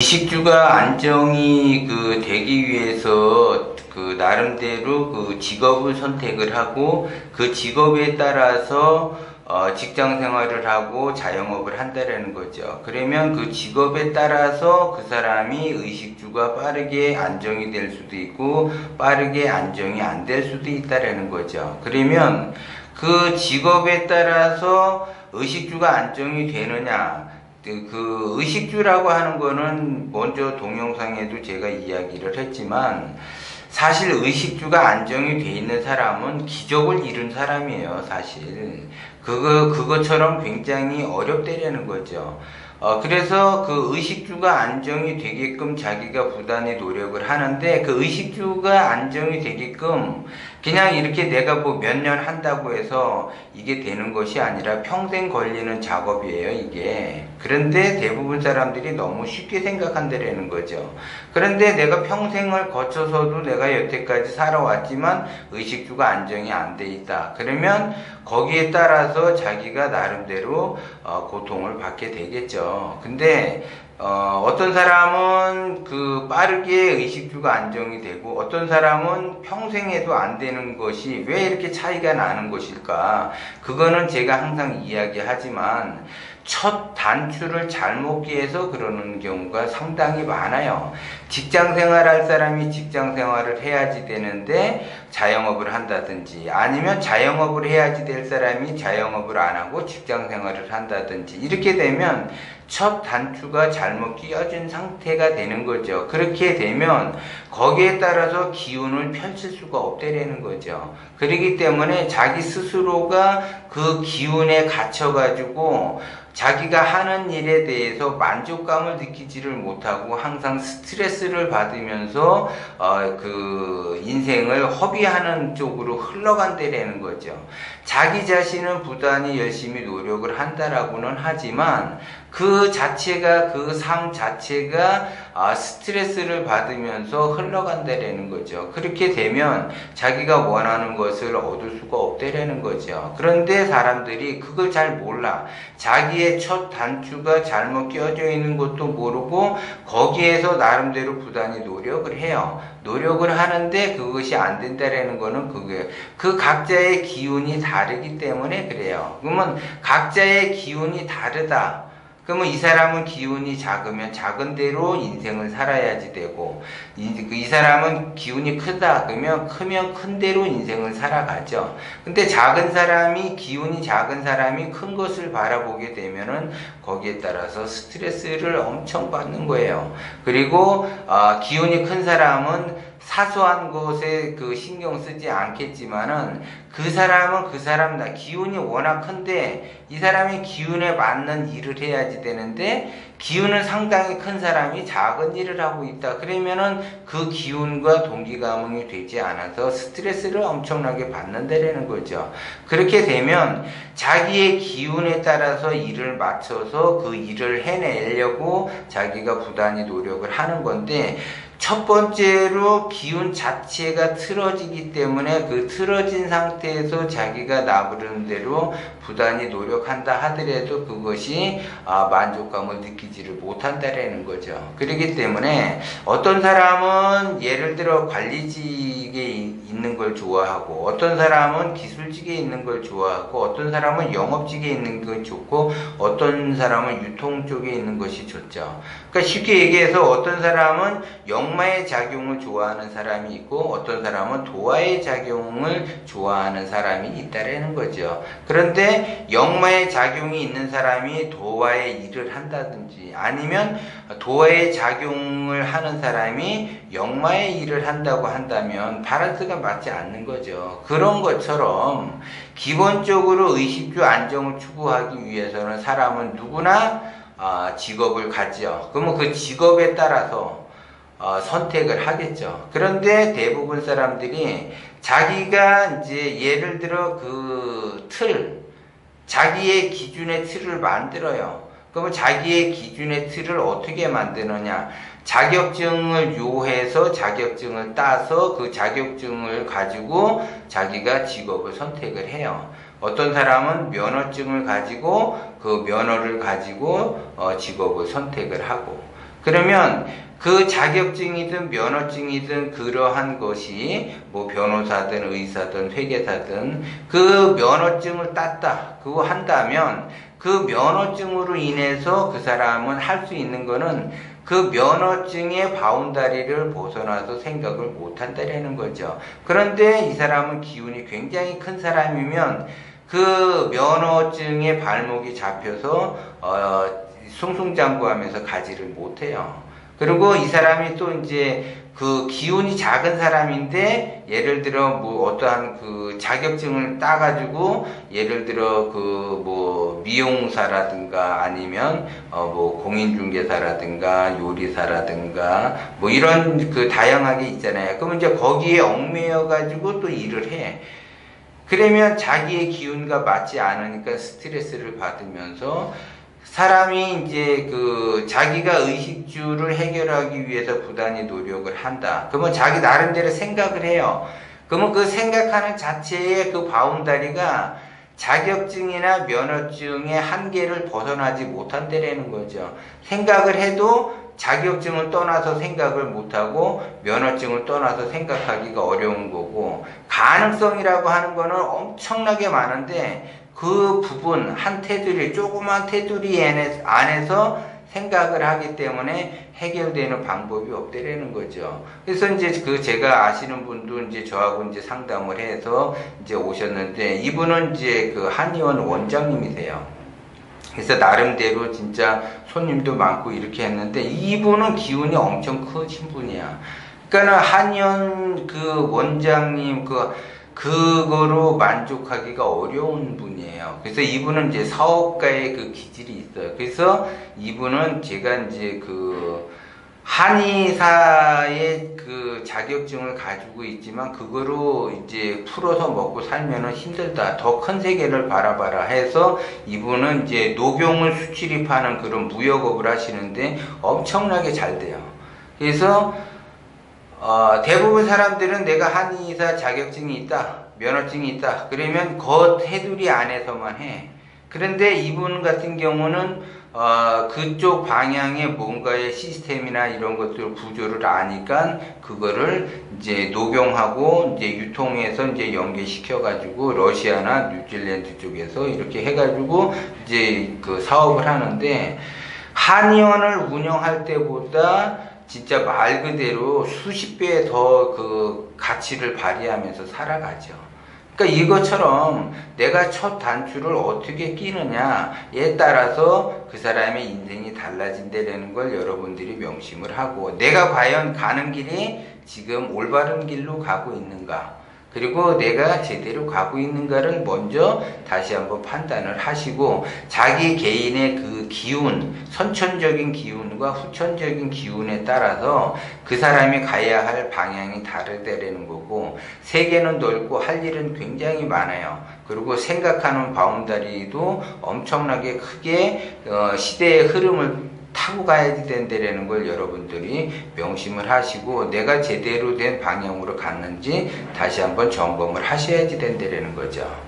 의식주가 안정이 되기 위해서 나름대로 직업을 선택을 하고 그 직업에 따라서 직장 생활을 하고 자영업을 한다라는 거죠. 그러면 그 직업에 따라서 그 사람이 의식주가 빠르게 안정이 될 수도 있고 빠르게 안정이 안 될 수도 있다라는 거죠. 그러면 그 직업에 따라서 의식주가 안정이 되느냐, 그 의식주라고 하는 거는 먼저 동영상에도 제가 이야기를 했지만 사실 의식주가 안정이 돼 있는 사람은 기적을 이룬 사람이에요. 사실 그것처럼 굉장히 어렵다라는 거죠. 그래서 그 의식주가 안정이 되게끔 자기가 부단히 노력을 하는데, 그 의식주가 안정이 되게끔 그냥 이렇게 내가 뭐 몇 년 한다고 해서 이게 되는 것이 아니라 평생 걸리는 작업이에요, 이게. 그런데 대부분 사람들이 너무 쉽게 생각한다라는 거죠. 그런데 내가 평생을 거쳐서도 내가 여태까지 살아왔지만 의식주가 안정이 안 돼 있다. 그러면 거기에 따라서 자기가 나름대로 고통을 받게 되겠죠. 근데 어떤 사람은 빠르게 의식주가 안정이 되고 어떤 사람은 평생에도 안 되는 것이 왜 이렇게 차이가 나는 것일까? 그거는 제가 항상 이야기하지만 첫 단추를 잘못 끼해서 그러는 경우가 상당히 많아요. 직장 생활할 사람이 직장 생활을 해야지 되는데 자영업을 한다든지, 아니면 자영업을 해야지 될 사람이 자영업을 안 하고 직장 생활을 한다든지, 이렇게 되면 첫 단추가 잘못 끼어진 상태가 되는 거죠. 그렇게 되면 거기에 따라서 기운을 펼칠 수가 없다라는 거죠. 그렇기 때문에 자기 스스로가 그 기운에 갇혀가지고 자기가 하는 일에 대해서 만족감을 느끼지를 못하고 항상 스트레스를 받으면서 인생을 허비하는 쪽으로 흘러간다라는 거죠. 자기 자신은 부단히 열심히 노력을 한다라고는 하지만 그 자체가, 그 삶 자체가 스트레스를 받으면서 흘러간다라는 거죠. 그렇게 되면 자기가 원하는 것을 얻을 수가 없다라는 거죠. 그런데 사람들이 그걸 잘 몰라. 자기의 첫 단추가 잘못 끼어져 있는 것도 모르고 거기에서 나름대로 부단히 노력을 해요. 노력을 하는데 그것이 안 된다라는 거는 그 각자의 기운이 다르기 때문에 그래요. 그러면 각자의 기운이 다르다. 그러면 이 사람은 기운이 작으면 작은 대로 인생을 살아야지 되고, 이 사람은 기운이 크다 그러면 크면 큰 대로 인생을 살아가죠. 근데 기운이 작은 사람이 큰 것을 바라보게 되면은 거기에 따라서 스트레스를 엄청 받는 거예요. 그리고 기운이 큰 사람은 사소한 것에 신경 쓰지 않겠지만은 그 사람은 기운이 워낙 큰데 이 사람이 기운에 맞는 일을 해야지 되는데 기운은 상당히 큰 사람이 작은 일을 하고 있다. 그러면은 그 기운과 동기감흥이 되지 않아서 스트레스를 엄청나게 받는다라는 거죠. 그렇게 되면 자기의 기운에 따라서 일을 맞춰서 그 일을 해내려고 자기가 부단히 노력을 하는 건데, 첫 번째로 기운 자체가 틀어지기 때문에 그 틀어진 상태에서 자기가 나부르는 대로 부단히 노력한다 하더라도 그것이 만족감을 느끼지를 못한다라는 거죠. 그렇기 때문에 어떤 사람은 예를 들어 관리직에 있는 걸 좋아하고, 어떤 사람은 기술직에 있는 걸 좋아하고, 어떤 사람은 영업직에 있는 걸 좋고, 어떤 사람은 유통 쪽에 있는 것이 좋죠. 그러니까 쉽게 얘기해서 어떤 사람은 역마의 작용을 좋아하는 사람이 있고 어떤 사람은 도화의 작용을 좋아하는 사람이 있다라는 거죠. 그런데 역마의 작용이 있는 사람이 도화의 일을 한다든지, 아니면 도화의 작용을 하는 사람이 역마의 일을 한다고 한다면 밸런스가 맞지 않는 거죠. 그런 것처럼 기본적으로 의식주 안정을 추구하기 위해서는 사람은 누구나 직업을 가지요. 그러면 그 직업에 따라서 선택을 하겠죠. 그런데 대부분 사람들이 자기가 이제 예를 들어 자기의 기준의 틀을 만들어요. 그러면 자기의 기준의 틀을 어떻게 만드느냐? 자격증을 요해서 자격증을 따서 그 자격증을 가지고 자기가 직업을 선택을 해요. 어떤 사람은 면허증을 가지고 그 면허를 가지고 직업을 선택을 하고, 그러면 그 자격증이든 면허증이든 그러한 것이 뭐 변호사든 의사든 회계사든 그 면허증을 땄다. 그거 한다면 그 면허증으로 인해서 그 사람은 할 수 있는 거는 그 면허증의 바운다리를 벗어나서 생각을 못 한다라는 거죠. 그런데 이 사람은 기운이 굉장히 큰 사람이면 그 면허증의 발목이 잡혀서 숭숭장구하면서 가지를 못해요. 그리고 이 사람이 또 이제 그 기운이 작은 사람인데 예를 들어 뭐 어떠한 그 자격증을 따가지고 예를 들어 그 뭐 미용사라든가 아니면 뭐 공인중개사라든가 요리사라든가 뭐 이런 그 다양하게 있잖아요. 그러면 이제 거기에 얽매여 가지고 또 일을 해. 그러면 자기의 기운과 맞지 않으니까 스트레스를 받으면서 사람이 이제 그 자기가 의식주를 해결하기 위해서 부단히 노력을 한다. 그러면 자기 나름대로 생각을 해요. 그러면 그 생각하는 자체의 그 바운다리가 자격증이나 면허증의 한계를 벗어나지 못한다는 거죠. 생각을 해도 자격증을 떠나서 생각을 못하고 면허증을 떠나서 생각하기가 어려운 거고, 가능성이라고 하는 거는 엄청나게 많은데 그 부분 한 테두리, 조그만 테두리 안에서 생각을 하기 때문에 해결되는 방법이 없다라는 거죠. 그래서 이제 그 제가 아시는 분도 이제 저하고 이제 상담을 해서 이제 오셨는데, 이분은 이제 그 한의원 원장님이세요. 그래서 나름대로 진짜 손님도 많고 이렇게 했는데, 이분은 기운이 엄청 크신 분이야. 그러니까 한의원 그 원장님 그거로 만족하기가 어려운 분이에요. 그래서 이분은 이제 사업가의 그 기질이 있어요. 그래서 이분은 제가 이제 그 한의사의 그 자격증을 가지고 있지만 그거로 이제 풀어서 먹고 살면은 힘들다. 더 큰 세계를 바라봐라 해서 이분은 이제 녹용을 수출입하는 그런 무역업을 하시는데 엄청나게 잘 돼요. 그래서 대부분 사람들은 내가 한의사 자격증이 있다, 면허증이 있다, 그러면 그 테두리 안에서만 해. 그런데 이분 같은 경우는 그쪽 방향의 뭔가의 시스템이나 이런 것들 구조를 아니까 그거를 이제 녹용하고 이제 유통해서 이제 연계시켜 가지고 러시아나 뉴질랜드 쪽에서 이렇게 해 가지고 이제 그 사업을 하는데, 한의원을 운영할 때보다 진짜 말 그대로 수십 배 더 그 가치를 발휘하면서 살아가죠. 그러니까 이것처럼 내가 첫 단추를 어떻게 끼느냐에 따라서 그 사람의 인생이 달라진다는 걸 여러분들이 명심을 하고, 내가 과연 가는 길이 지금 올바른 길로 가고 있는가, 그리고 내가 제대로 가고 있는가를 먼저 다시 한번 판단을 하시고, 자기 개인의 그 기운, 선천적인 기운과 후천적인 기운에 따라서 그 사람이 가야 할 방향이 다르다라는 거고, 세계는 넓고 할 일은 굉장히 많아요. 그리고 생각하는 바운다리도 엄청나게 크게 시대의 흐름을 타고 가야 된다는 걸 여러분들이 명심을 하시고, 내가 제대로 된 방향으로 갔는지 다시 한번 점검을 하셔야지 된다는 거죠.